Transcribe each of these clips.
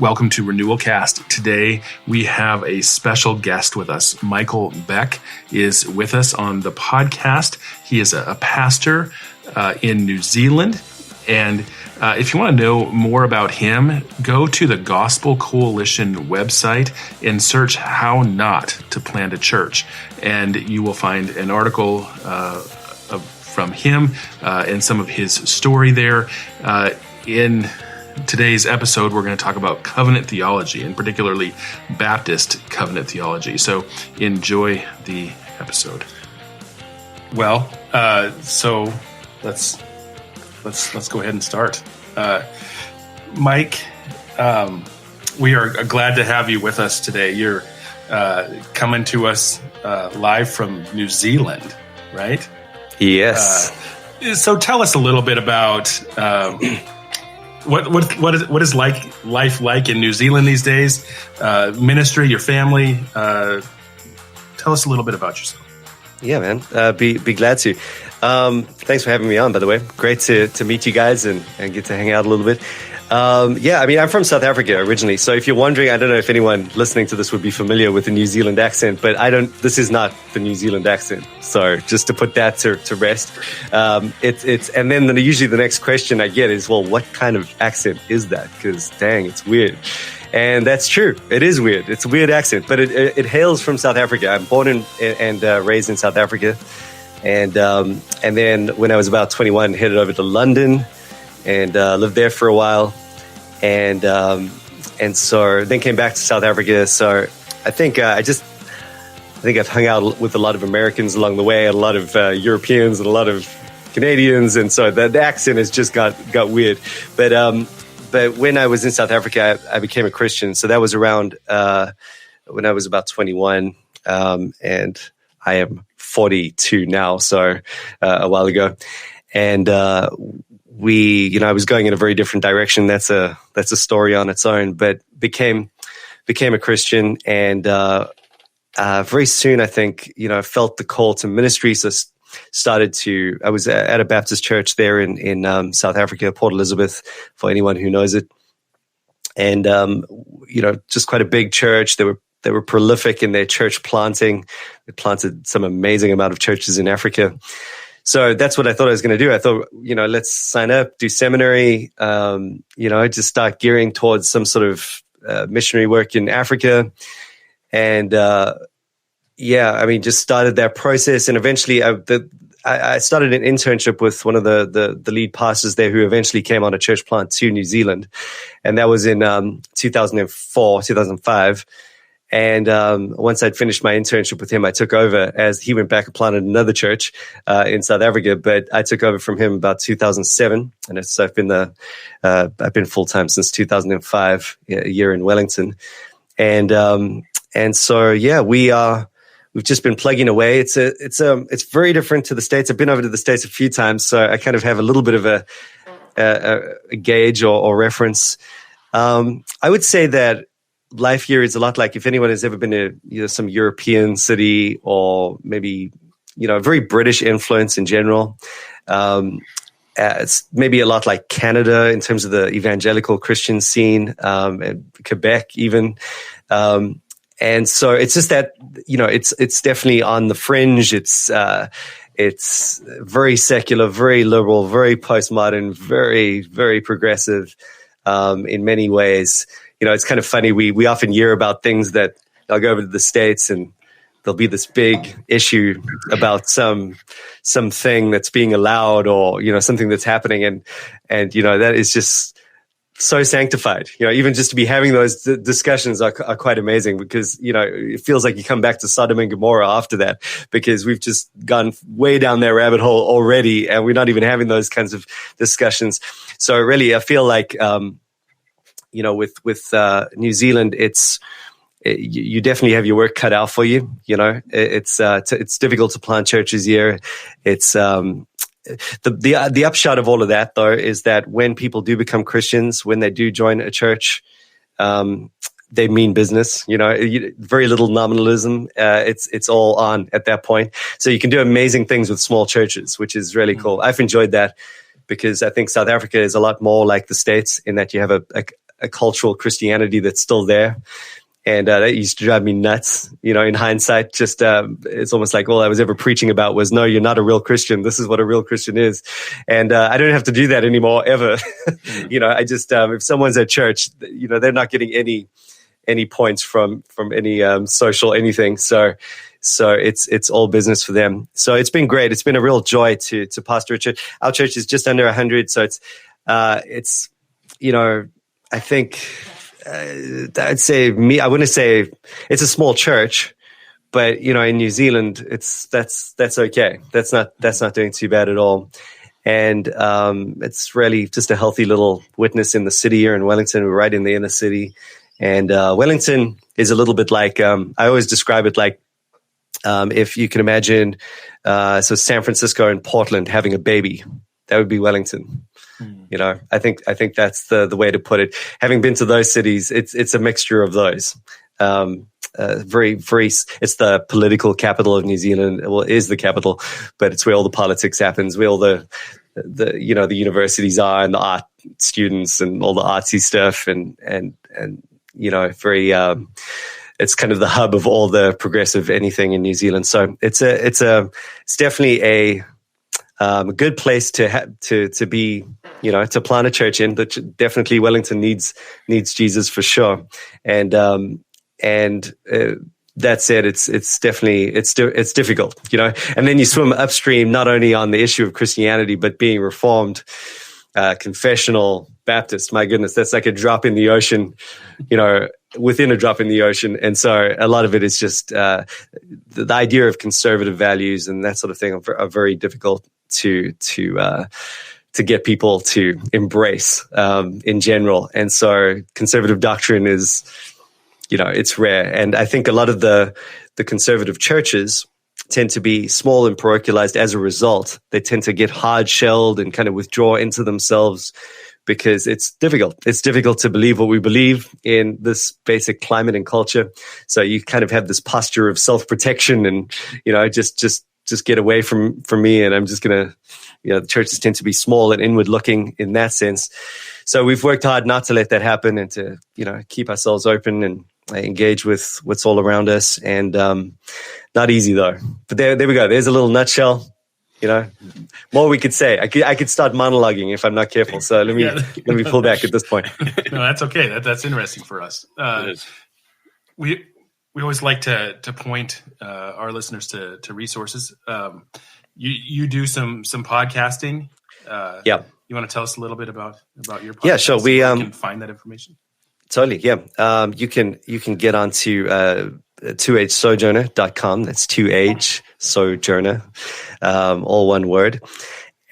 Welcome to Renewal Cast. Today we have a special guest with us. Michael Beck is with us on the podcast. He is a pastor in New Zealand. And if you want to know more about him, go to the Gospel Coalition website and search How Not to Plant a Church. And you will find an article from him and some of his story there. In today's episode, we're going to talk about covenant theology, and particularly Baptist covenant theology. So enjoy the episode. Well, so let's go ahead and start. Mike, we are glad to have you with us today. You're coming to us live from New Zealand, right? Yes. So tell us a little bit about what is life like in New Zealand these days? Ministry, your family. Tell us a little bit about yourself. Yeah, man. Be glad to. Thanks for having me on, by the way. Great to meet you guys and get to hang out a little bit. I'm from South Africa originally. So if you're wondering, I don't know if anyone listening to this would be familiar with the New Zealand accent, but this is not the New Zealand accent. So just to put that to rest. And then usually the next question I get is, well, what kind of accent is that? Because dang, it's weird. And that's true. It is weird. It's a weird accent, but it hails from South Africa. I'm born and raised in South Africa. And then when I was about 21, headed over to London and lived there for a while. And so then came back to South Africa. So I think I've hung out with a lot of Americans along the way, and a lot of Europeans and a lot of Canadians. And so the accent has just got weird. But when I was in South Africa, I became a Christian. So that was around when I was about 21. And I am 42 now, so a while ago. And I was going in a very different direction. That's a story on its own, but became a Christian. And very soon, I think, felt the call to ministry. So I was at a Baptist church there in South Africa, Port Elizabeth, for anyone who knows it. And, just quite a big church. They were prolific in their church planting. They planted some amazing amount of churches in Africa. So that's what I thought I was going to do. I thought, let's sign up, do seminary, just start gearing towards some sort of missionary work in Africa. And just started that process. And eventually I started an internship with one of the lead pastors there, who eventually came on a church plant to New Zealand. And that was in 2005. And once I'd finished my internship with him, I took over as he went back and planted another church in South Africa. But I took over from him about 2007, and I've been full time since 2005, a year in Wellington. And so we've just been plugging away. It's very different to the States. I've been over to the States a few times, so I kind of have a little bit of a gauge or reference. I would say that life here is a lot like, if anyone has ever been to some European city, or maybe a very British influence in general. It's maybe a lot like Canada in terms of the evangelical Christian scene, and Quebec even. And so it's just that it's definitely on the fringe. It's very secular, very liberal, very postmodern, very, very progressive in many ways. It's kind of funny. We often hear about things that I'll go over to the States and there'll be this big issue about something that's being allowed, or, something that's happening. And that is just so sanctified. Even just to be having those discussions are quite amazing, because, it feels like you come back to Sodom and Gomorrah after that, because we've just gone way down that rabbit hole already, and we're not even having those kinds of discussions. So really, I feel like, with New Zealand, you definitely have your work cut out for you. It's difficult to plant churches here. It's the upshot of all of that, though, is that when people do become Christians, when they do join a church, they mean business. Very little nominalism. It's all on at that point. So you can do amazing things with small churches, which is really cool. I've enjoyed that, because I think South Africa is a lot more like the States in that you have a a cultural Christianity that's still there. And that used to drive me nuts, in hindsight. Just it's almost like all I was ever preaching about was, no, you're not a real Christian. This is what a real Christian is. And I don't have to do that anymore, ever. I just, if someone's at church, they're not getting any points from any social anything. So it's all business for them. So it's been great. It's been a real joy to pastor a church. Our church is just under 100. So it's I think, I'd say I wouldn't say it's a small church, but in New Zealand, that's okay. That's not doing too bad at all. And it's really just a healthy little witness in the city here in Wellington. We're right in the inner city. And Wellington is a little bit like, I always describe it like, if you can imagine, so San Francisco and Portland having a baby, that would be Wellington. I think that's the way to put it. Having been to those cities, it's a mixture of those. Very, very, it's the political capital of New Zealand. Well, it is the capital, but it's where all the politics happens, where all the universities are and the art students and all the artsy stuff and very, it's kind of the hub of all the progressive anything in New Zealand. So it's definitely a good place to be, to plant a church in. But definitely Wellington needs Jesus for sure. And that said, it's definitely it's difficult, And then you swim upstream, not only on the issue of Christianity, but being Reformed, confessional Baptist. My goodness, that's like a drop in the ocean, within a drop in the ocean. And so a lot of it is just the idea of conservative values and that sort of thing are very difficult to get people to embrace in general. And so conservative doctrine is, it's rare. And I think a lot of the conservative churches tend to be small and parochialized as a result. They tend to get hard-shelled and kind of withdraw into themselves because it's difficult. It's difficult to believe what we believe in this basic climate and culture. So you kind of have this posture of self-protection and, just get away from me. And I'm just going to, the churches tend to be small and inward looking in that sense. So we've worked hard not to let that happen and to, keep ourselves open and engage with what's all around us. And not easy though. But there we go. There's a little nutshell. More we could say. I could start monologuing if I'm not careful. So let me pull back at this point. No, that's okay. That's interesting for us. We always like to point our listeners to resources. You do some podcasting. Yeah. You want to tell us a little bit about your podcast? Yeah, sure. We can find that information. Totally. Yeah. You can get onto 2hsojourner.com. That's 2h sojourner, all one word.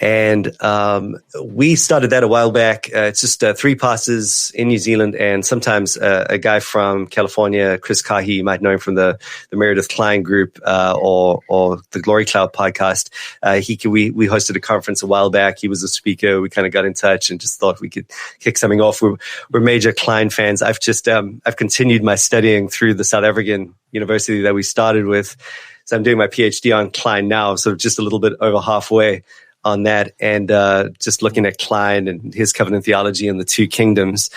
And we started that a while back. It's just 3 pastors in New Zealand, and sometimes a guy from California, Chris Kahi, you might know him from the Meredith Klein group or the Glory Cloud podcast. We hosted a conference a while back. He was a speaker. We kind of got in touch and just thought we could kick something off. We're major Klein fans. I've continued my studying through the South African university that we started with. So I'm doing my PhD on Klein now, so just a little bit over halfway on that, and just looking at Klein and his covenant theology and the 2 kingdoms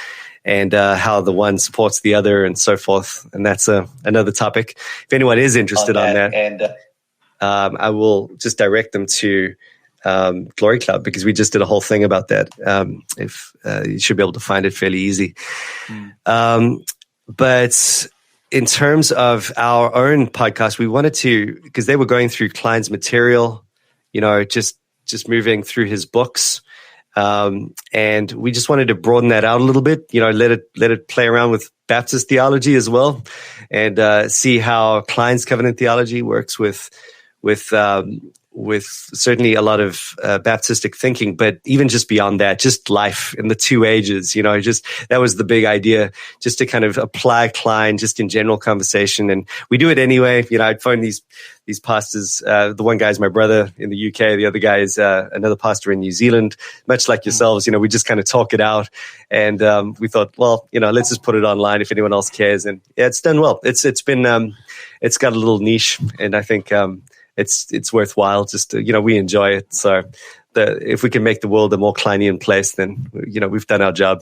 and how the one supports the other and so forth. And that's another topic. If anyone is interested on that, and I will just direct them to Glory Cloud, because we just did a whole thing about that. If you should be able to find it fairly easy. But in terms of our own podcast, we wanted to, because they were going through Klein's material, just moving through his books. And we just wanted to broaden that out a little bit, let it play around with Baptist theology as well, and see how Klein's covenant theology works with certainly a lot of Baptistic thinking, but even just beyond that, just life in the 2 ages, just that was the big idea, just to kind of apply Klein just in general conversation. And we do it anyway. I'd phone these pastors. The one guy is my brother in the UK. The other guy is another pastor in New Zealand, much like yourselves. We just kind of talk it out. And we thought, well, let's just put it online if anyone else cares. And yeah, it's done well. It's been, it's got a little niche, and I think, it's worthwhile. Just we enjoy it. So if we can make the world a more Kleinian place, then we've done our job.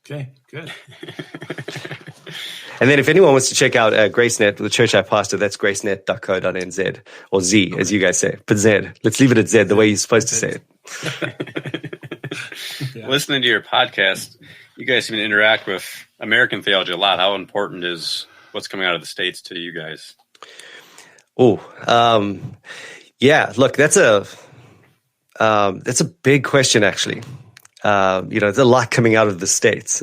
Okay, good. And then if anyone wants to check out GraceNet, the church I pastor, that's gracenet.co.nz, or Z, as you guys say. But Z. Let's leave it at Z, the way you're supposed to say it. Yeah. Listening to your podcast, you guys seem to interact with American theology a lot. How important is what's coming out of the States to you guys? Yeah, look, that's a big question, actually. There's a lot coming out of the States.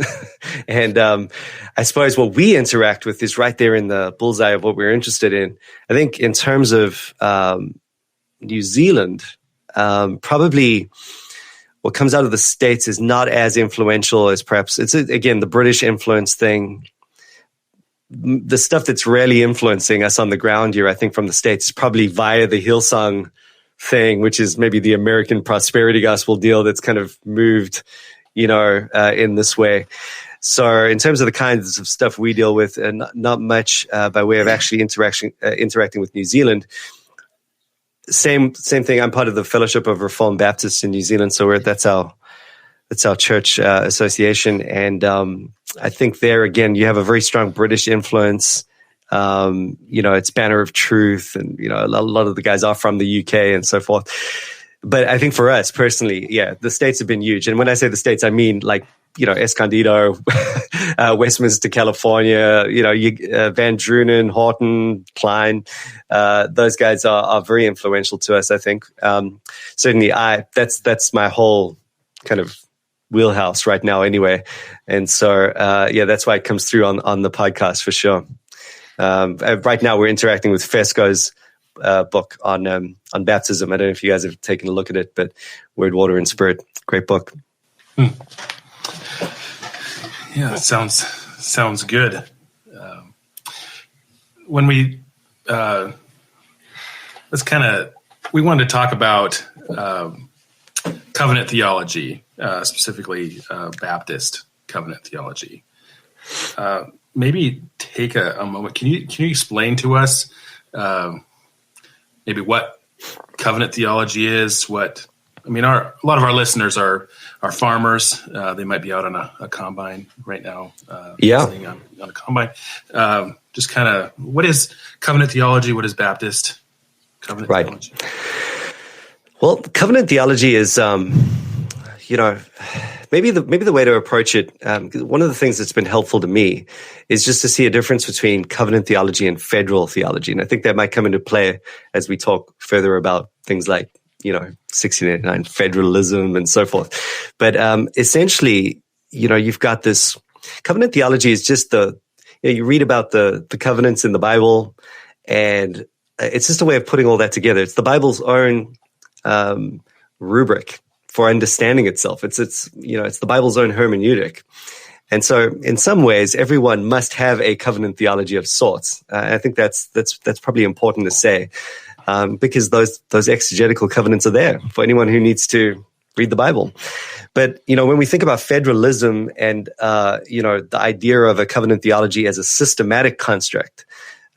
And I suppose what we interact with is right there in the bullseye of what we're interested in. I think in terms of New Zealand, probably what comes out of the States is not as influential as perhaps, it's again, the British influence thing. The stuff that's really influencing us on the ground here, I think, from the States is probably via the Hillsong thing, which is maybe the American prosperity gospel deal that's kind of moved, in this way. So in terms of the kinds of stuff we deal with, not much by way of actually interacting with New Zealand. Same thing. I'm part of the Fellowship of Reformed Baptists in New Zealand, so that's our church association, and I think there again you have a very strong British influence. It's Banner of Truth, and a lot of the guys are from the UK and so forth. But I think for us personally, yeah, the States have been huge. And when I say the States, I mean like Escondido, Westminster, California. Van Drunen, Horton, Klein. Those guys are very influential to us. I think certainly that's my whole kind of wheelhouse right now, anyway. And so that's why it comes through on the podcast for sure. Right now, we're interacting with Fesco's book on baptism. I don't know if you guys have taken a look at it, but Word, Water, and Spirit, great book. Yeah, it sounds good. When we we wanted to talk about covenant theology, specifically Baptist covenant theology. Maybe take a moment. Can you explain to us maybe what covenant theology is? A lot of our listeners are farmers. They might be out on a combine right now. Listening on a combine. Just kind of, what is covenant theology? What is Baptist covenant theology? Well, covenant theology is, maybe the way to approach it, one of the things that's been helpful to me is just to see a difference between covenant theology and federal theology. And I think that might come into play as we talk further about things like, 1689 federalism and so forth. But essentially, you've got this covenant theology is just you read about the covenants in the Bible, and it's just a way of putting all that together. It's the Bible's own rubric for understanding itself. It's the Bible's own hermeneutic. And so in some ways, everyone must have a covenant theology of sorts. I think that's probably important to say, because those exegetical covenants are there for anyone who needs to read the Bible. But, when we think about federalism and, the idea of a covenant theology as a systematic construct,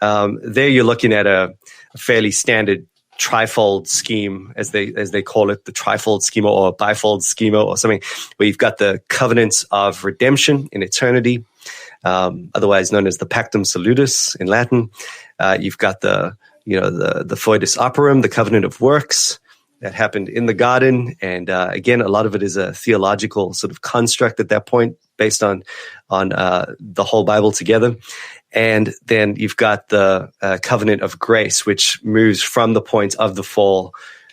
there you're looking at a fairly standard trifold scheme, as they call it, the trifold schema or bifold schema or something, where you've got the covenants of redemption in eternity, otherwise known as the Pactum Salutis in Latin. You've got the Foedus Operum, the covenant of works that happened in the garden. And again, a lot of it is a theological sort of construct at that point based on the whole Bible together. And then you've got the covenant of grace, which moves from the point of the fall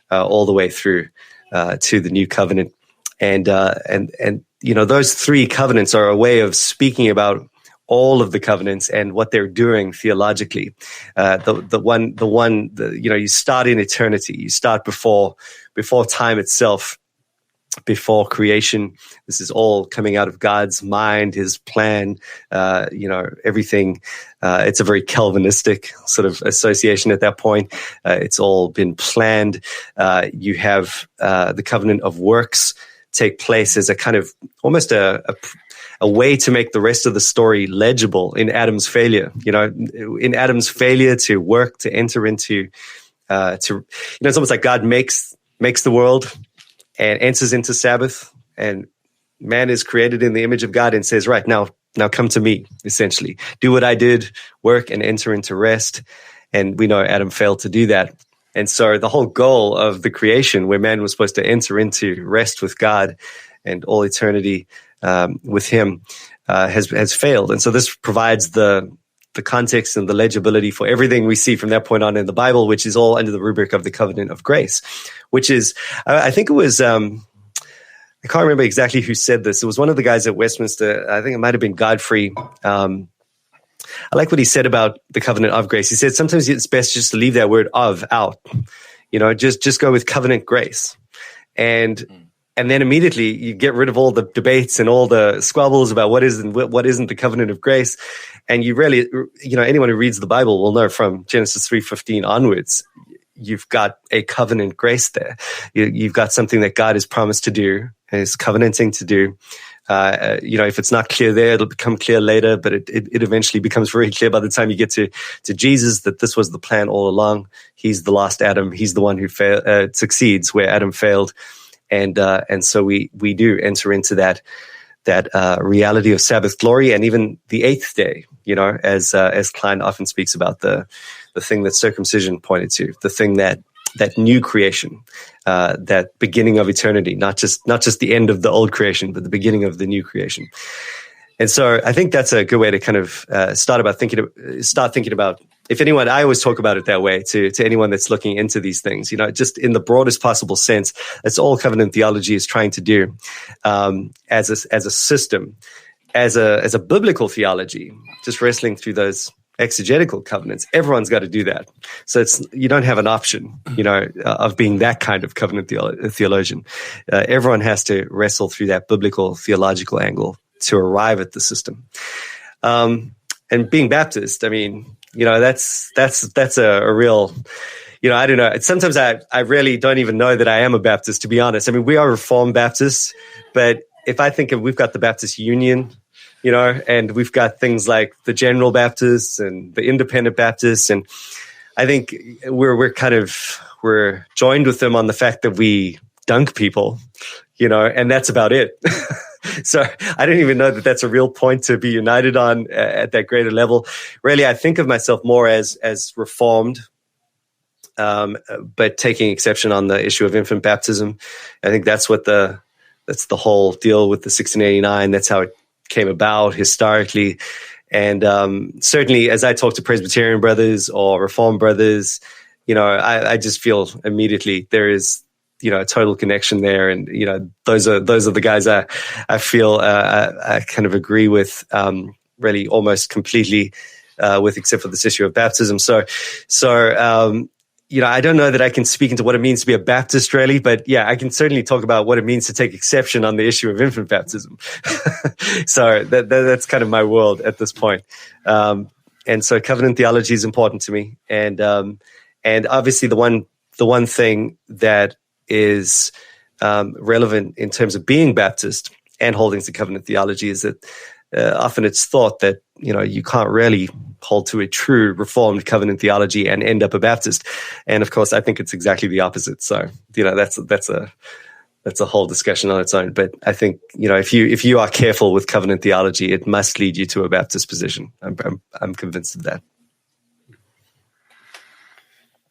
all the way through to the new covenant. And those three covenants are a way of speaking about all of the covenants and what they're doing theologically. You start in eternity. You start before time itself. Before creation. This is all coming out of God's mind, his plan, everything. It's a very Calvinistic sort of association at that point. It's all been planned. You have the covenant of works take place as a kind of almost a way to make the rest of the story legible in Adam's failure. In Adam's failure to work, to enter into, it's almost like God makes the world and enters into Sabbath, and man is created in the image of God and says, right, now come to me, essentially. Do what I did, work and enter into rest. And we know Adam failed to do that. And so the whole goal of the creation, where man was supposed to enter into rest with God and all eternity with him, has failed. And so this provides the context and the legibility for everything we see from that point on in the Bible, which is all under the rubric of the covenant of grace, which is, I think it was, I can't remember exactly who said this. It was one of the guys at Westminster. I think it might have been Godfrey. I like what he said about the covenant of grace. He said sometimes it's best just to leave that word of out, just go with covenant grace. And then immediately you get rid of all the debates and all the squabbles about what is and what isn't the covenant of grace. And you really, anyone who reads the Bible will know from Genesis 3:15 onwards, you've got a covenant grace there. You've got something that God has promised to do and is covenanting to do. If it's not clear there, it'll become clear later, but it eventually becomes very clear by the time you get to Jesus that this was the plan all along. He's the last Adam. He's the one who succeeds where Adam failed. And so we do enter into that reality of Sabbath glory, and even the eighth day, as Klein often speaks about, the thing that circumcision pointed to, the thing that new creation, that beginning of eternity, not just the end of the old creation, but the beginning of the new creation. And so I think that's a good way to kind of start thinking about, if anyone, I always talk about it that way to anyone that's looking into these things, just in the broadest possible sense. That's all covenant theology is trying to do, as a system, as a biblical theology, just wrestling through those exegetical covenants. Everyone's got to do that. So you don't have an option, of being that kind of covenant theologian. Everyone has to wrestle through that biblical theological angle to arrive at the system. And being Baptist, I mean, that's a real, I don't know. Sometimes I really don't even know that I am a Baptist, to be honest. I mean, we are Reformed Baptists, but if I think of, we've got the Baptist Union, and we've got things like the General Baptists and the Independent Baptists. And I think we're joined with them on the fact that we dunk people, and that's about it. So I don't even know that that's a real point to be united on at that greater level. Really, I think of myself more as Reformed, but taking exception on the issue of infant baptism. I think that's the whole deal with the 1689. That's how it came about historically. And certainly as I talk to Presbyterian brothers or Reformed brothers, I just feel immediately there is, a total connection there. And, those are the guys I feel I kind of agree with really almost completely with, except for this issue of baptism. So I don't know that I can speak into what it means to be a Baptist really, but yeah, I can certainly talk about what it means to take exception on the issue of infant baptism. So that's kind of my world at this point. And so covenant theology is important to me. And obviously the one thing that is relevant in terms of being Baptist and holding to covenant theology is that often it's thought that, you can't really hold to a true Reformed covenant theology and end up a Baptist. And of course, I think it's exactly the opposite. So, that's a whole discussion on its own. But I think, if you are careful with covenant theology, it must lead you to a Baptist position. I'm convinced of that.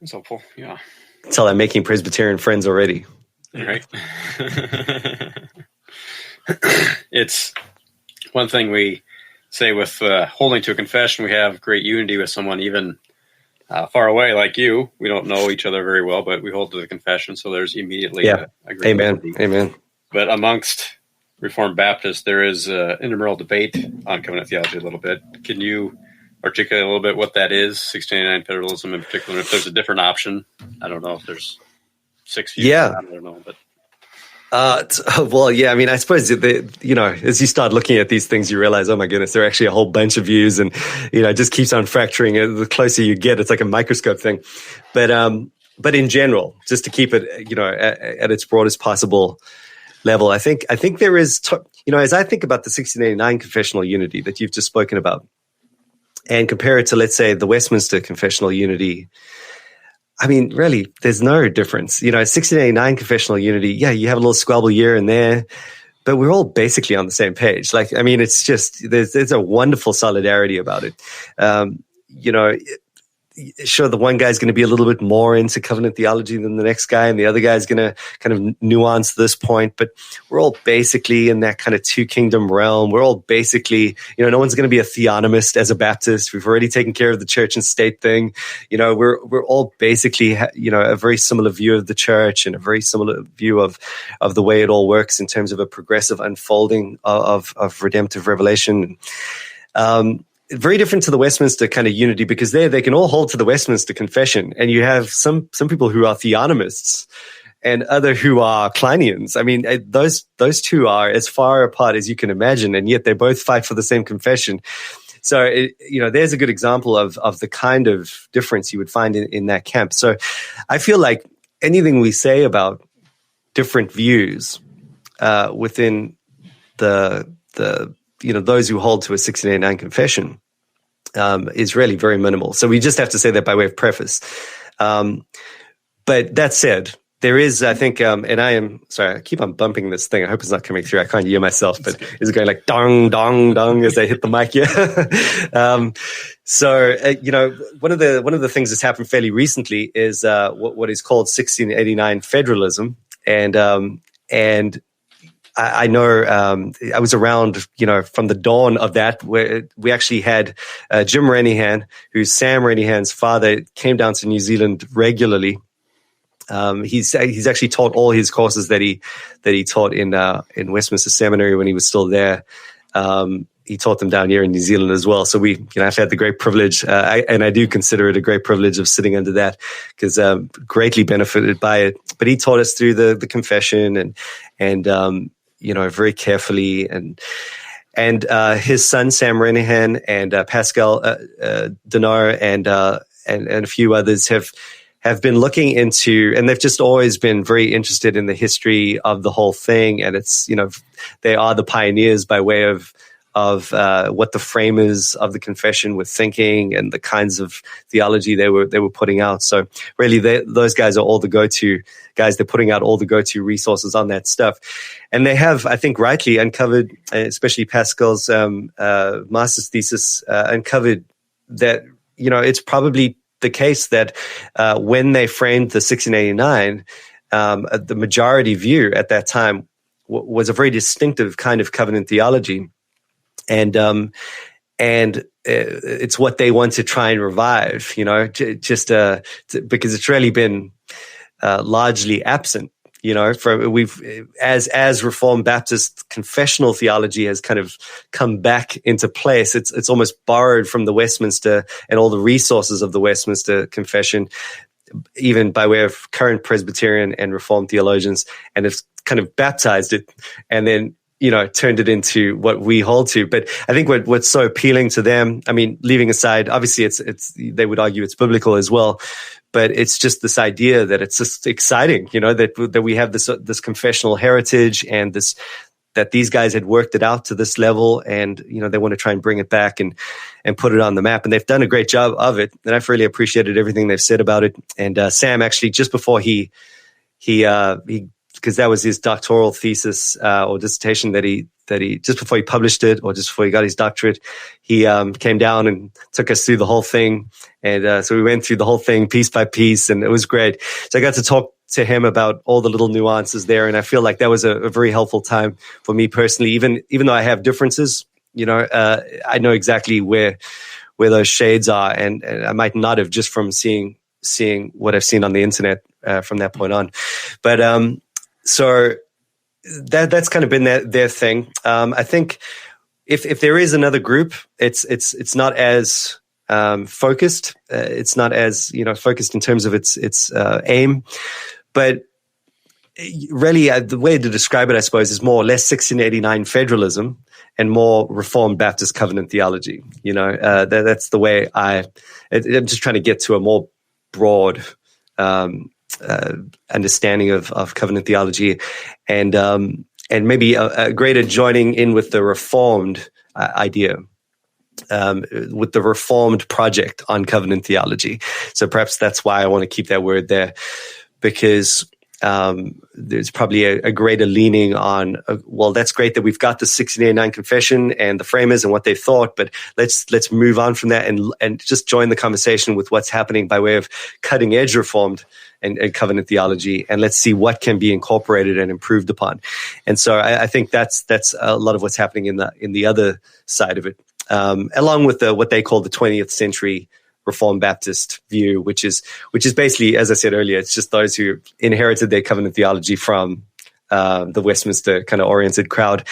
That's helpful. Yeah. Until I'm making Presbyterian friends already. Right. It's one thing we say with holding to a confession, we have great unity with someone even far away like you. We don't know each other very well, but we hold to the confession. So there's immediately a great unity. Amen. But amongst Reformed Baptists, there is an intramural debate on covenant theology a little bit. Can you articulate a little bit what that is, 1689 federalism in particular, if there's a different option? I don't know if there's 6 views. Yeah. I don't know, but... Well, yeah, I mean, I suppose, as you start looking at these things, you realize, oh my goodness, there are actually a whole bunch of views, and, it just keeps on fracturing. The closer you get, it's like a microscope thing. But in general, just to keep it, at its broadest possible level, I think there is, as I think about the 1689 confessional unity that you've just spoken about, and compare it to, let's say, the Westminster confessional unity, I mean, really, there's no difference. 1689 confessional unity, yeah, you have a little squabble here and there, but we're all basically on the same page. Like, I mean, it's just, there's a wonderful solidarity about it. Sure, the one guy's going to be a little bit more into covenant theology than the next guy, and the other guy's going to kind of nuance this point, but we're all basically in that kind of two kingdom realm. We're all basically, no one's going to be a theonomist as a Baptist. We've already taken care of the church and state thing. We're all basically, a very similar view of the church and a very similar view of the way it all works in terms of a progressive unfolding of redemptive revelation. Very different to the Westminster kind of unity, because they can all hold to the Westminster Confession, and you have some people who are theonomists and other who are Kleinians. I mean, those two are as far apart as you can imagine, and yet they both fight for the same confession. So, there's a good example of the kind of difference you would find in that camp. So I feel like anything we say about different views within the those who hold to a 1689 confession is really very minimal. So we just have to say that by way of preface. But that said, there is, I think, and I am, sorry, I keep on bumping this thing. I hope it's not coming through. I can't hear myself, but it's going like dong, dong, dong as I hit the mic here. One of the things that's happened fairly recently is what is called 1689 federalism. And I know I was around, from the dawn of that, where we actually had Jim Renihan, who's Sam Renihan's father, came down to New Zealand regularly. He's actually taught all his courses that he taught in Westminster Seminary when he was still there. He taught them down here in New Zealand as well. So I've had the great privilege, and I do consider it a great privilege of sitting under that, because greatly benefited by it. But he taught us through the confession and very carefully, and his son Sam Renihan and Pascal Dinar and a few others have been looking into, and they've just always been very interested in the history of the whole thing. And it's, they are the pioneers by way of what the framers of the confession were thinking and the kinds of theology they were putting out. So really, those guys are all the go-to guys. They're putting out all the go-to resources on that stuff, and they have, I think, rightly uncovered, especially Pascal's master's thesis, uncovered that it's probably the case that when they framed the 1689, the majority view at that time was a very distinctive kind of covenant theology. And it's what they want to try and revive, because it's really been largely absent, as Reformed Baptist confessional theology has kind of come back into place. It's almost borrowed from the Westminster and all the resources of the Westminster Confession, even by way of current Presbyterian and Reformed theologians, and it's kind of baptized it, and then turned it into what we hold to. But I think what's so appealing to them, I mean, leaving aside, obviously they would argue it's biblical as well, but it's just this idea that it's just exciting, that we have this confessional heritage, and that these guys had worked it out to this level, and they want to try and bring it back and put it on the map, and they've done a great job of it. And I've really appreciated everything they've said about it. And Sam actually, just before he because that was his doctoral thesis or dissertation that he just before he published it, or just before he got his doctorate, he came down and took us through the whole thing. And so we went through the whole thing piece by piece, and it was great. So I got to talk to him about all the little nuances there, and I feel like that was a very helpful time for me personally. Even though I have differences, I know exactly where those shades are, and I might not have just from seeing what I've seen on the internet from that point on. But so that's kind of been their thing. I think if there is another group, it's not as focused. It's not as focused in terms of its aim, but really the way to describe it, I suppose, is more or less 1689 federalism and more Reformed Baptist covenant theology. That's the way I'm just trying to get to a more broad understanding of covenant theology, and maybe a greater joining in with the Reformed idea, with the Reformed project on covenant theology. So perhaps that's why I want to keep that word there, because there's probably a greater leaning on, well, that's great that we've got the 1689 confession and the framers and what they thought, but let's move on from that and just join the conversation with what's happening by way of cutting edge Reformed and covenant theology, and let's see what can be incorporated and improved upon. And so I think that's a lot of what's happening in the other side of it, along with what they call the 20th century Reformed Baptist view, which is basically, as I said earlier, it's just those who inherited their covenant theology from the Westminster kind of oriented crowd.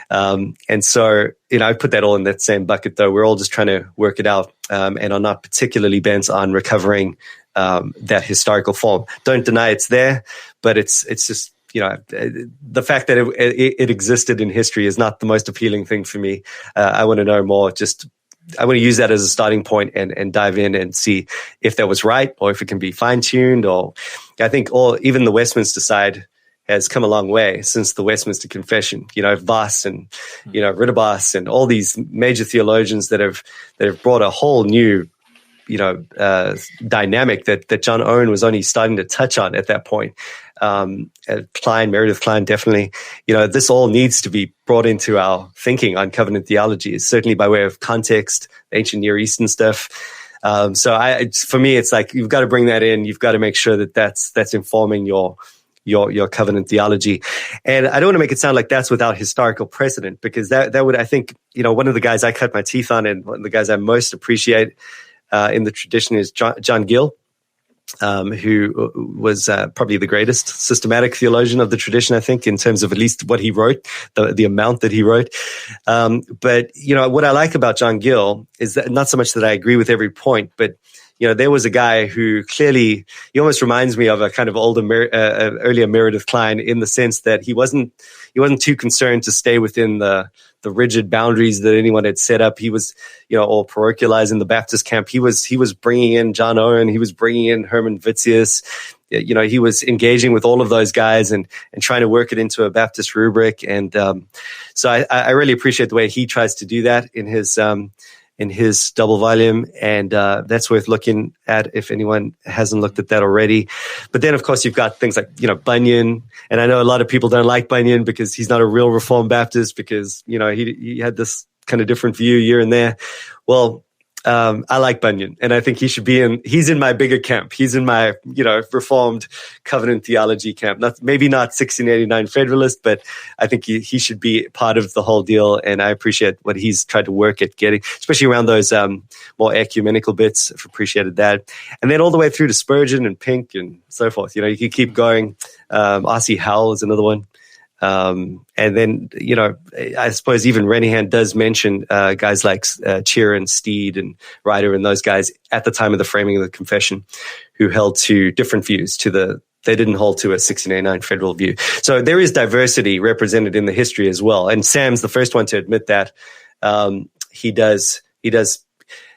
And so, I put that all in that same bucket, though. We're all just trying to work it out and are not particularly bent on recovering that historical form. Don't deny it's there, but it's just, the fact that it existed in history is not the most appealing thing for me. I want to know more. I want to use that as a starting point and dive in and see if that was right or if it can be fine-tuned. Or I think even the Westminster side has come a long way since the Westminster Confession. Voss and Ridderbos and all these major theologians that have brought a whole new dynamic that John Owen was only starting to touch on at that point. Meredith Klein, definitely. This all needs to be brought into our thinking on covenant theology, certainly by way of context, ancient Near Eastern stuff. So for me, it's like, you've got to bring that in. You've got to make sure that that's informing your covenant theology. And I don't want to make it sound like that's without historical precedent, because that would, I think, one of the guys I cut my teeth on and one of the guys I most appreciate in the tradition is John Gill, who was probably the greatest systematic theologian of the tradition, I think, in terms of at least what he wrote, the amount that he wrote. But what I like about John Gill is that not so much that I agree with every point, but there was a guy who clearly, he almost reminds me of a kind of earlier Meredith Klein, in the sense that he wasn't too concerned to stay within the rigid boundaries that anyone had set up. He was, all parochialized in the Baptist camp. He was bringing in John Owen. He was bringing in Herman Vitzius. He was engaging with all of those guys and trying to work it into a Baptist rubric. And so I really appreciate the way he tries to do that in his double volume, and that's worth looking at if anyone hasn't looked at that already. But then, of course, you've got things like, Bunyan, and I know a lot of people don't like Bunyan because he's not a real Reformed Baptist, because, he had this kind of different view here and there. Well, I like Bunyan, and I think he's in my bigger camp. He's in my, Reformed covenant theology camp. Maybe not 1689 Federalist, but I think he should be part of the whole deal. And I appreciate what he's tried to work at getting, especially around those more ecumenical bits. I've appreciated that. And then all the way through to Spurgeon and Pink and so forth. You can keep going. R.C. Howell is another one. And then, I suppose even Renihan does mention guys like Cheer and Steed and Ryder and those guys at the time of the framing of the confession, who held to different views. They didn't hold to a 1689 federal view. So there is diversity represented in the history as well. And Sam's the first one to admit that. He does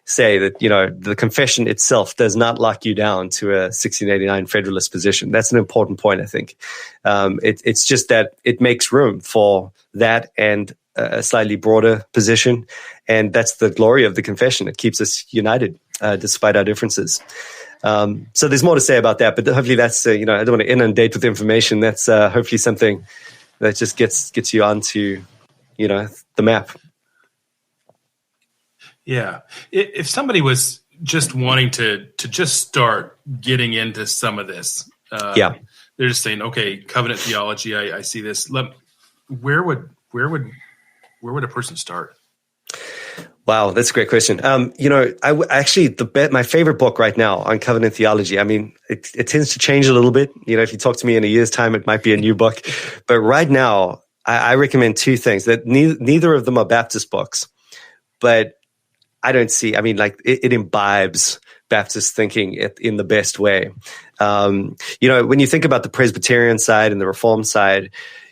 say that, the confession itself does not lock you down to a 1689 Federalist position. That's an important point, I think. It's just that it makes room for that and a slightly broader position. And that's the glory of the confession. It keeps us united despite our differences. So there's more to say about that, but hopefully that's, I don't want to inundate with information. That's hopefully something that just gets you onto, the map. Yeah. If somebody was just wanting to just start getting into some of this, they're just saying, okay, covenant theology, I see this. Where would a person start? Wow, that's a great question. My favorite book right now on covenant theology, I mean, it tends to change a little bit. If you talk to me in a year's time, it might be a new book. But right now, I recommend two things that neither of them are Baptist books, but I don't see, it imbibes Baptist thinking in the best way. When you think about the Presbyterian side and the Reformed side,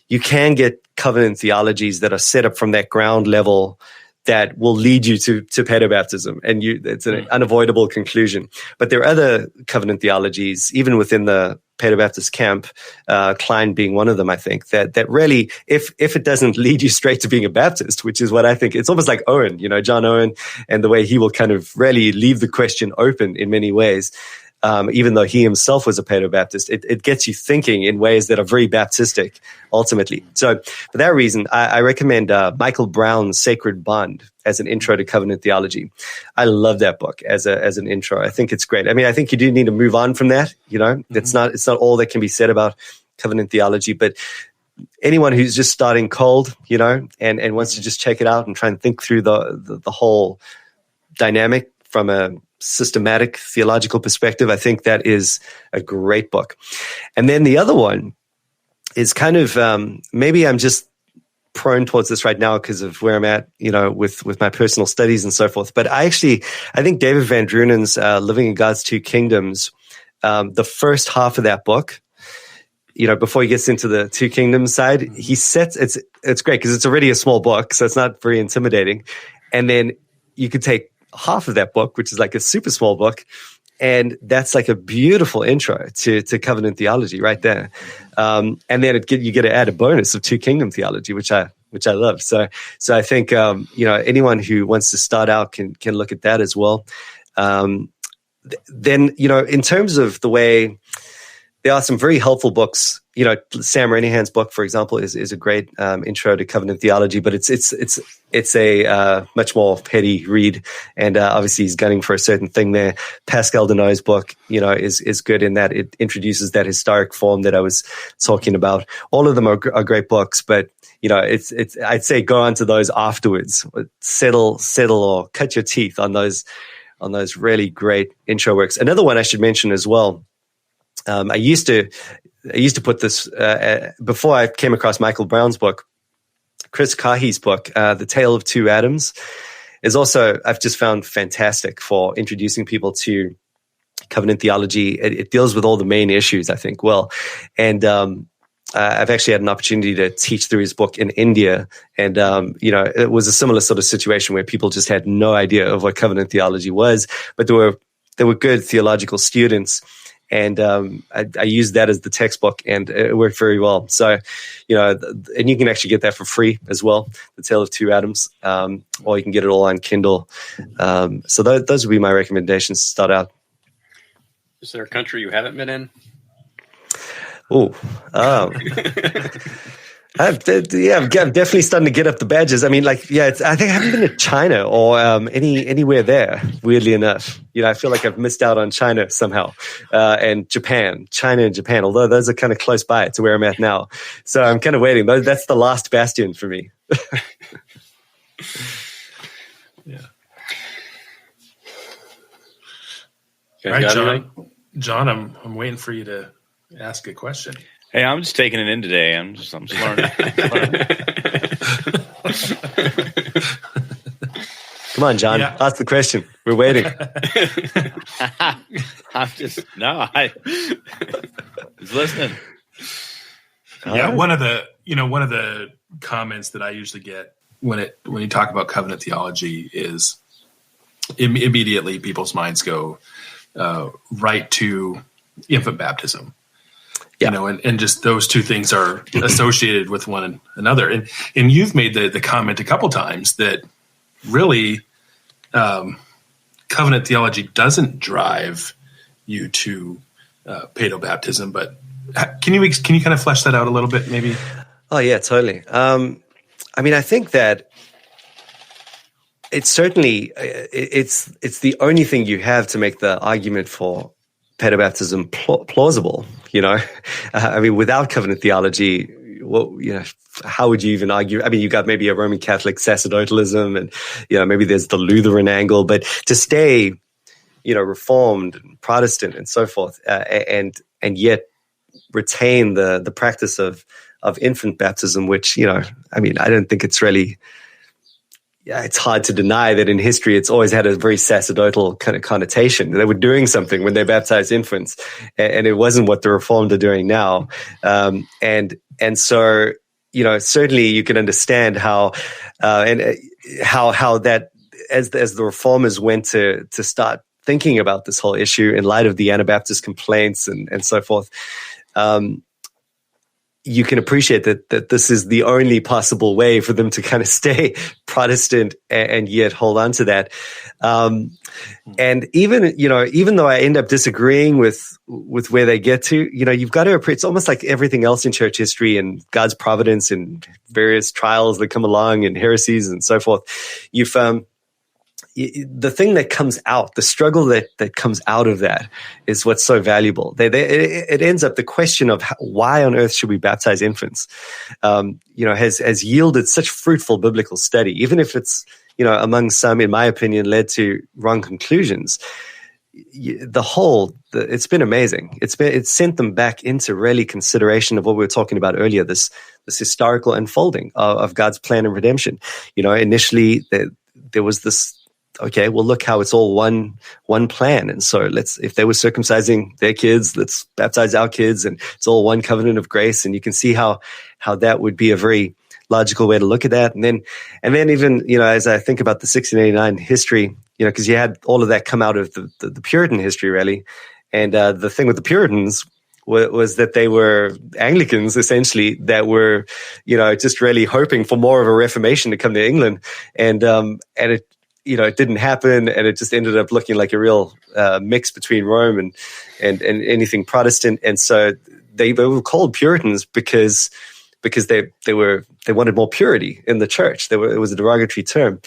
you can get covenant theologies that are set up from that ground level that will lead you to pedobaptism, and it's an unavoidable conclusion. But there are other covenant theologies, even within the pedobaptist camp, Klein being one of them, I think, that really, if it doesn't lead you straight to being a Baptist, which is what I think, it's almost like Owen, John Owen, and the way he will kind of really leave the question open in many ways. even though he himself was a paedo-Baptist. It gets you thinking in ways that are very Baptistic, ultimately. So for that reason, I recommend Michael Brown's Sacred Bond as an intro to covenant theology. I love that book as an intro. I think it's great. I mean, I think you do need to move on from that. It's not all that can be said about covenant theology, but anyone who's just starting cold, and wants to just check it out and try and think through the whole dynamic from a systematic theological perspective, I think that is a great book. And then the other one is kind of, maybe I'm just prone towards this right now because of where I'm at, with my personal studies and so forth. But I think David Van Drunen's Living in God's Two Kingdoms, the first half of that book, before he gets into the two kingdoms side, he sets, it's great because it's already a small book, so it's not very intimidating. And then you could take half of that book, which is like a super small book, and that's like a beautiful intro to covenant theology right there. And then you get to add a bonus of two kingdom theology, which I love. So I think anyone who wants to start out can look at that as well. Then in terms of the way, there are some very helpful books. Sam Renihan's book, for example, is a great intro to covenant theology, but it's a much more heady read, and obviously he's gunning for a certain thing there. Pascal Deneu's book, is good in that it introduces that historic form that I was talking about. All of them are great books, but it's I'd say go on to those afterwards. Settle or cut your teeth on those really great intro works. Another one I should mention as well. I used to put this before I came across Michael Brown's book. Chris Kahi's book, The Tale of Two Adams, is also, I've just found fantastic for introducing people to covenant theology. It deals with all the main issues, I think, well. And I've actually had an opportunity to teach through his book in India. And, it was a similar sort of situation where people just had no idea of what covenant theology was, but there were good theological students. And I used that as the textbook, and it worked very well. So, and you can actually get that for free as well, The Tale of Two Adams, or you can get it all on Kindle. So those would be my recommendations to start out. Is there a country you haven't been in? I'm definitely starting to get up the badges. I mean, I think I haven't been to China or anywhere there, weirdly enough. I feel like I've missed out on China somehow, and Japan, China and Japan, although those are kind of close by to where I'm at now. So I'm kind of waiting. That's the last bastion for me. Yeah. All right, John, I'm waiting for you to ask a question. Hey, I'm just taking it in today. I'm just learning. Come on, John. Yeah. Ask the question. We're waiting. I was listening. Yeah, one of the comments that I usually get when you talk about covenant theology is immediately people's minds go right to infant baptism. Yeah. And just those two things are associated with one another. And you've made the comment a couple times that really covenant theology doesn't drive you to paedo-baptism. But can you kind of flesh that out a little bit, maybe? Oh yeah, totally. I think that it's certainly it's the only thing you have to make the argument for paedo-baptism plausible. Without covenant theology, how would you even argue? I mean, you got maybe a Roman Catholic sacerdotalism, and maybe there's the Lutheran angle, but to stay, Reformed and Protestant and so forth, and yet retain the practice of infant baptism, which I don't think it's really. Yeah, it's hard to deny that in history it's always had a very sacerdotal kind of connotation. They were doing something when they baptized infants, and it wasn't what the Reformed are doing now. And so certainly you can understand how that as the Reformers went to start thinking about this whole issue in light of the Anabaptist complaints and so forth. you can appreciate that this is the only possible way for them to kind of stay Protestant and yet hold on to that. And even though I end up disagreeing with where they get to, you've got to, it's almost like everything else in church history and God's providence and various trials that come along and heresies and so forth. The thing that comes out, the struggle that comes out of that is what's so valuable. It ends up, the question of why on earth should we baptize infants, has yielded such fruitful biblical study, even if it's, among some, in my opinion, led to wrong conclusions. It's been amazing. It's sent them back into really consideration of what we were talking about earlier, this historical unfolding of God's plan and redemption. Initially there was this, okay, well, look how it's all one plan. And so if they were circumcising their kids, let's baptize our kids, and it's all one covenant of grace. And you can see how that would be a very logical way to look at that. And then even, as I think about the 1689 history, because you had all of that come out of the Puritan history, really. And the thing with the Puritans was that they were Anglicans, essentially, that were, just really hoping for more of a Reformation to come to England. And it didn't happen, and it just ended up looking like a real mix between Rome and anything Protestant. And so they were called Puritans because they wanted more purity in the church. It was a derogatory term.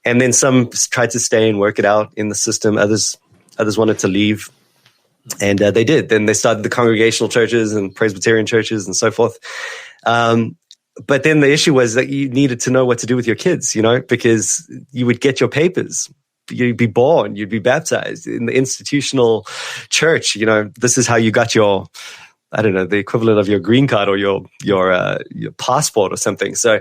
And then some tried to stay and work it out in the system. Others wanted to leave, and they did. Then they started the congregational churches and Presbyterian churches and so forth. But then the issue was that you needed to know what to do with your kids, because you would get your papers. You'd be born, you'd be baptized in the institutional church. This is how you got your, I don't know, the equivalent of your green card or your passport or something. So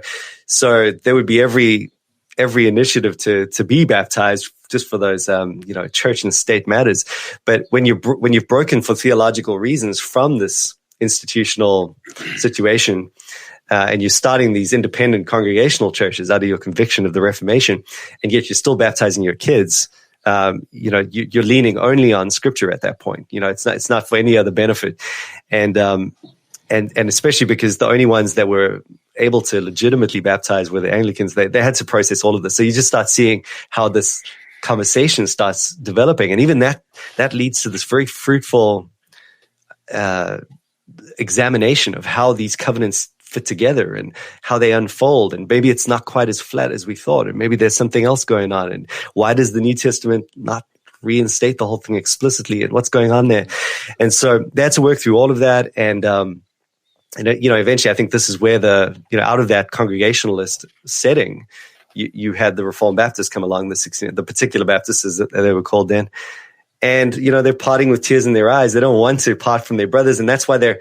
there would be every initiative to be baptized just for those, church and state matters. But when you've broken for theological reasons from this institutional situation, and you're starting these independent congregational churches out of your conviction of the Reformation, and yet you're still baptizing your kids, you're leaning only on Scripture at that point. It's not for any other benefit, and especially because the only ones that were able to legitimately baptize were the Anglicans. They had to process all of this, so you just start seeing how this conversation starts developing, and even that leads to this very fruitful examination of how these covenants fit together and how they unfold. And maybe it's not quite as flat as we thought, and maybe there's something else going on. And why does the New Testament not reinstate the whole thing explicitly, and what's going on there? And so they had to work through all of that. And eventually I think this is where out of that Congregationalist setting, you had the Reformed Baptists come along, the particular Baptists as they were called then. And, they're parting with tears in their eyes. They don't want to part from their brothers. And that's why they're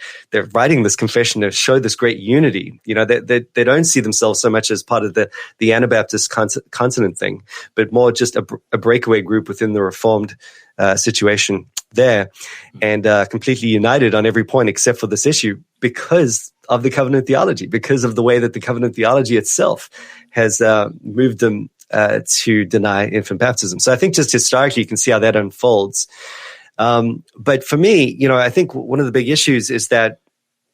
writing this confession to show this great unity. They don't see themselves so much as part of the Anabaptist continent thing, but more just a breakaway group within the Reformed situation there, and completely united on every point except for this issue because of the covenant theology, because of the way that the covenant theology itself has moved them to deny infant baptism. So I think just historically, you can see how that unfolds. But for me, I think one of the big issues is that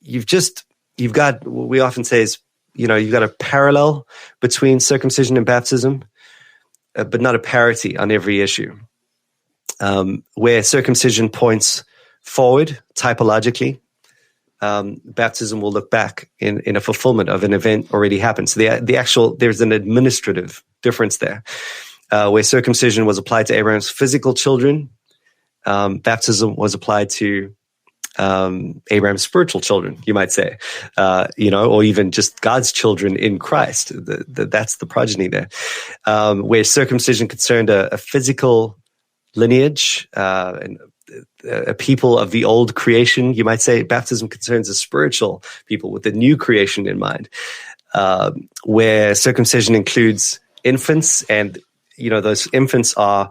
you've got, what we often say is, you've got a parallel between circumcision and baptism, but not a parity on every issue. Where circumcision points forward typologically, baptism will look back in a fulfillment of an event already happened. So there's an administrative difference there, where circumcision was applied to Abraham's physical children, baptism was applied to Abraham's spiritual children, you might say, or even just God's children in Christ. That's the progeny there, where circumcision concerned a physical lineage, and a people of the old creation, you might say. Baptism concerns a spiritual people with the new creation in mind, where circumcision includes infants, and those infants are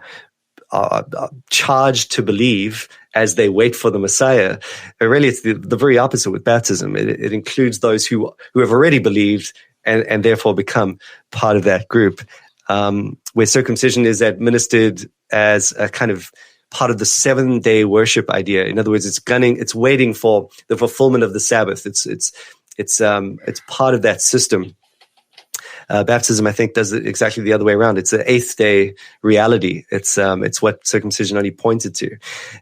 charged to believe as they wait for the Messiah. But really, it's the very opposite with baptism. It includes those who have already believed and therefore become part of that group, where circumcision is administered as a kind of part of the 7-day worship idea. In other words, it's waiting for the fulfillment of the Sabbath. It's It's part of that system. Baptism, I think, does it exactly the other way around. It's an eighth day reality. It's what circumcision only pointed to,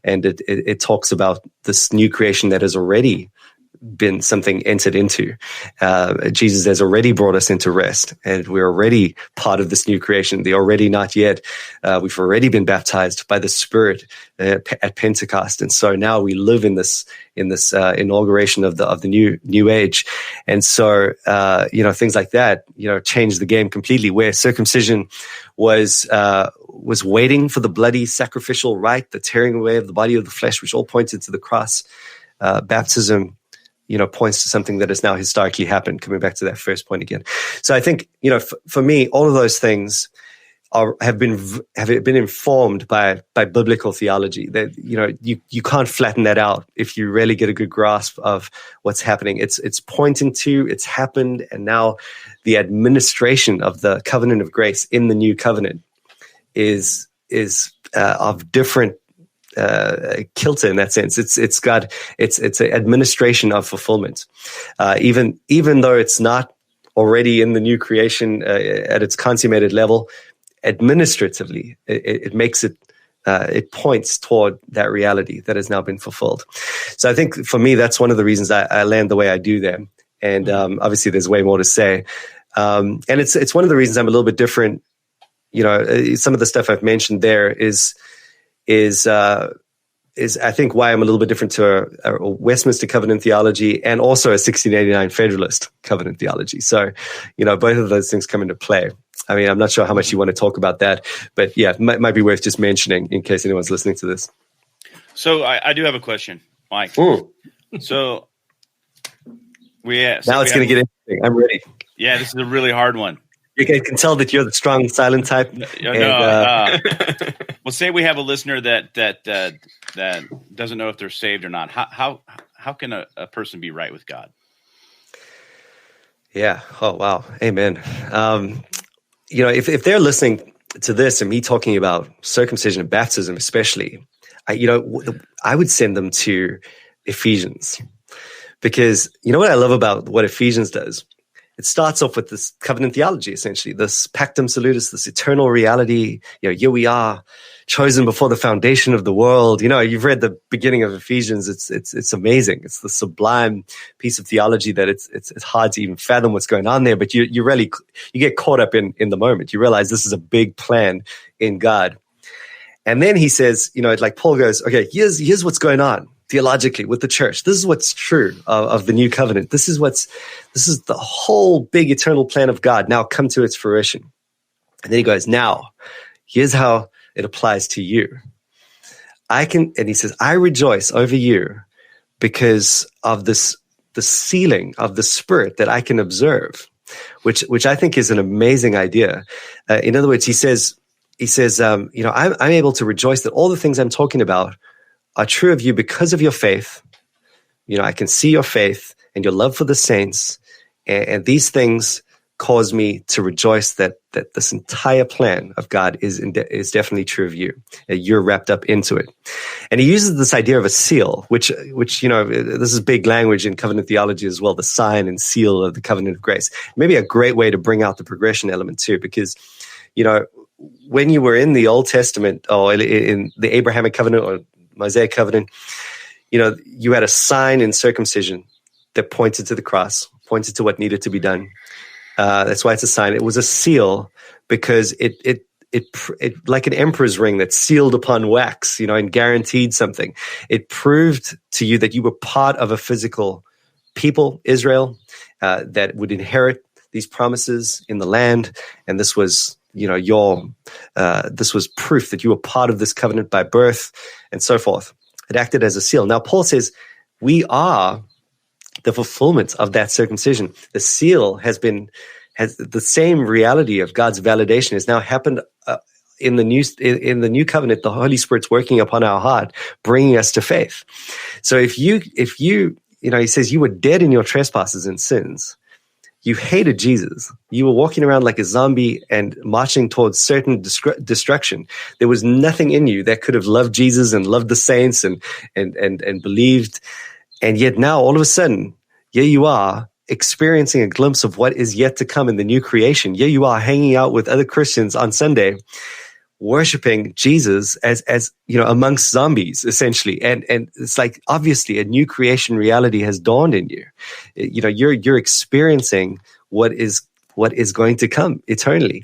and it talks about this new creation that has already been something entered into. Jesus has already brought us into rest, and we're already part of this new creation. The already not yet. We've already been baptized by the Spirit at Pentecost, and so now we live in this inauguration of the new age. And so things like that change the game completely. Where circumcision was waiting for the bloody sacrificial rite, the tearing away of the body of the flesh, which all pointed to the cross. Baptism points to something that has now historically happened, coming back to that first point again. So I think, for me, all of those things have been informed by biblical theology. That, you can't flatten that out if you really get a good grasp of what's happening. It's pointing to, it's happened, and now the administration of the covenant of grace in the new covenant is of different kilter in that sense. It's an administration of fulfillment, even though it's not already in the new creation at its consummated level. Administratively, it makes it. It points toward that reality that has now been fulfilled. So I think for me, that's one of the reasons I land the way I do there. And obviously, there's way more to say. And it's one of the reasons I'm a little bit different. Some of the stuff I've mentioned there is I think why I'm a little bit different to a Westminster covenant theology and also a 1689 Federalist covenant theology. So, both of those things come into play. I mean, I'm not sure how much you want to talk about that, but yeah, it might be worth just mentioning in case anyone's listening to this. So I do have a question, Mike. Ooh. So now it's going to get interesting. I'm ready. Yeah, this is a really hard one. You can tell that you're the strong, silent type. Well, say we have a listener that doesn't know if they're saved or not. How can a person be right with God? Yeah. Oh, wow. Amen. If they're listening to this and me talking about circumcision and baptism, especially, I would send them to Ephesians, because what I love about what Ephesians does. It starts off with this covenant theology, essentially, this pactum salutis, this eternal reality. Here we are, chosen before the foundation of the world. You've read the beginning of Ephesians. It's amazing. It's the sublime piece of theology that it's hard to even fathom what's going on there. But you get caught up in the moment. You realize this is a big plan in God. And then he says, like Paul goes, okay, here's what's going on theologically with the church. This is what's true of the new covenant. This is the whole big eternal plan of God now come to its fruition. And then he goes, now, here's how it applies to you. And he says, I rejoice over you because of the sealing of the Spirit that I can observe, which I think is an amazing idea. In other words, he says, I'm able to rejoice that all the things I'm talking about are true of you because of your faith. I can see your faith and your love for the saints, and these things cause me to rejoice that this entire plan of God is definitely true of you. You're wrapped up into it. And he uses this idea of a seal, which this is big language in covenant theology as well, the sign and seal of the covenant of grace. Maybe a great way to bring out the progression element too, because, when you were in the Old Testament or in the Abrahamic covenant or Mosaic covenant, you had a sign in circumcision that pointed to the cross, pointed to what needed to be done. That's why it's a sign. It was a seal because it like an emperor's ring that sealed upon wax, and guaranteed something. It proved to you that you were part of a physical people, Israel, that would inherit these promises in the land. And this was, this was proof that you were part of this covenant by birth and so forth. It acted as a seal. Now, Paul says we are the fulfillment of that circumcision. The seal has the same reality of God's validation has now happened in the new covenant. The Holy Spirit's working upon our heart, bringing us to faith. So if you, he says you were dead in your trespasses and sins. You hated Jesus. You were walking around like a zombie and marching towards certain destruction. There was nothing in you that could have loved Jesus and loved the saints and believed. And yet now, all of a sudden, here you are experiencing a glimpse of what is yet to come in the new creation. Here you are hanging out with other Christians on Sunday, worshiping Jesus as amongst zombies, essentially. And it's like, obviously a new creation reality has dawned in you. You're experiencing what is going to come eternally.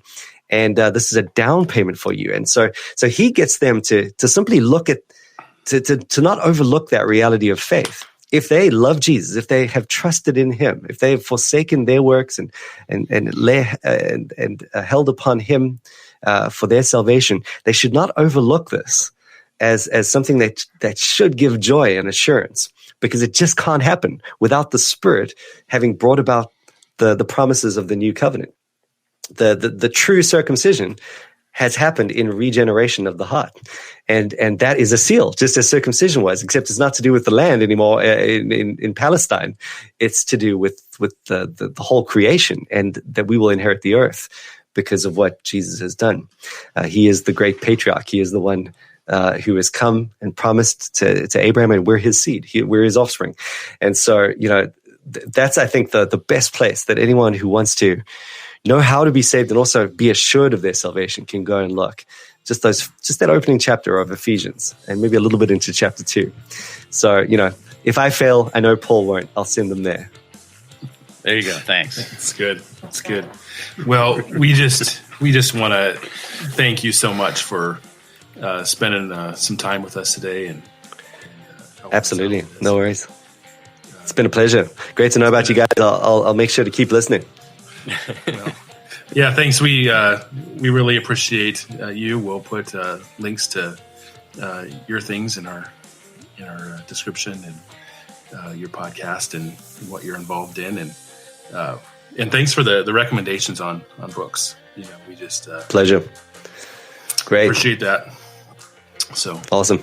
And this is a down payment for you. And so he gets them to simply look at, to not overlook that reality of faith. If they love Jesus, if they have trusted in him, if they have forsaken their works and held upon him for their salvation, they should not overlook this as something that should give joy and assurance, because it just can't happen without the Spirit having brought about the promises of the new covenant. The true circumcision has happened in regeneration of the heart. And that is a seal, just as circumcision was, except it's not to do with the land anymore in Palestine. It's to do with the whole creation, and that we will inherit the earth because of what Jesus has done. He is the great patriarch. He is the one who has come and promised to Abraham, and we're his seed. We're his offspring. And so, that's, I think, the best place that anyone who wants to know how to be saved and also be assured of their salvation can go and look. Just that opening chapter of Ephesians, and maybe a little bit into chapter 2. So, if I fail, I know Paul won't. I'll send them there. There you go. Thanks. It's good. It's good. Well, we just want to thank you so much for spending some time with us today. And absolutely, no worries. It's been a pleasure. Great to know about you guys. I'll make sure to keep listening. Well, yeah, thanks. We really appreciate you. We'll put links to your things in our description, and your podcast and what you're involved in, and thanks for the recommendations on books. We just pleasure. Great, appreciate that. So awesome.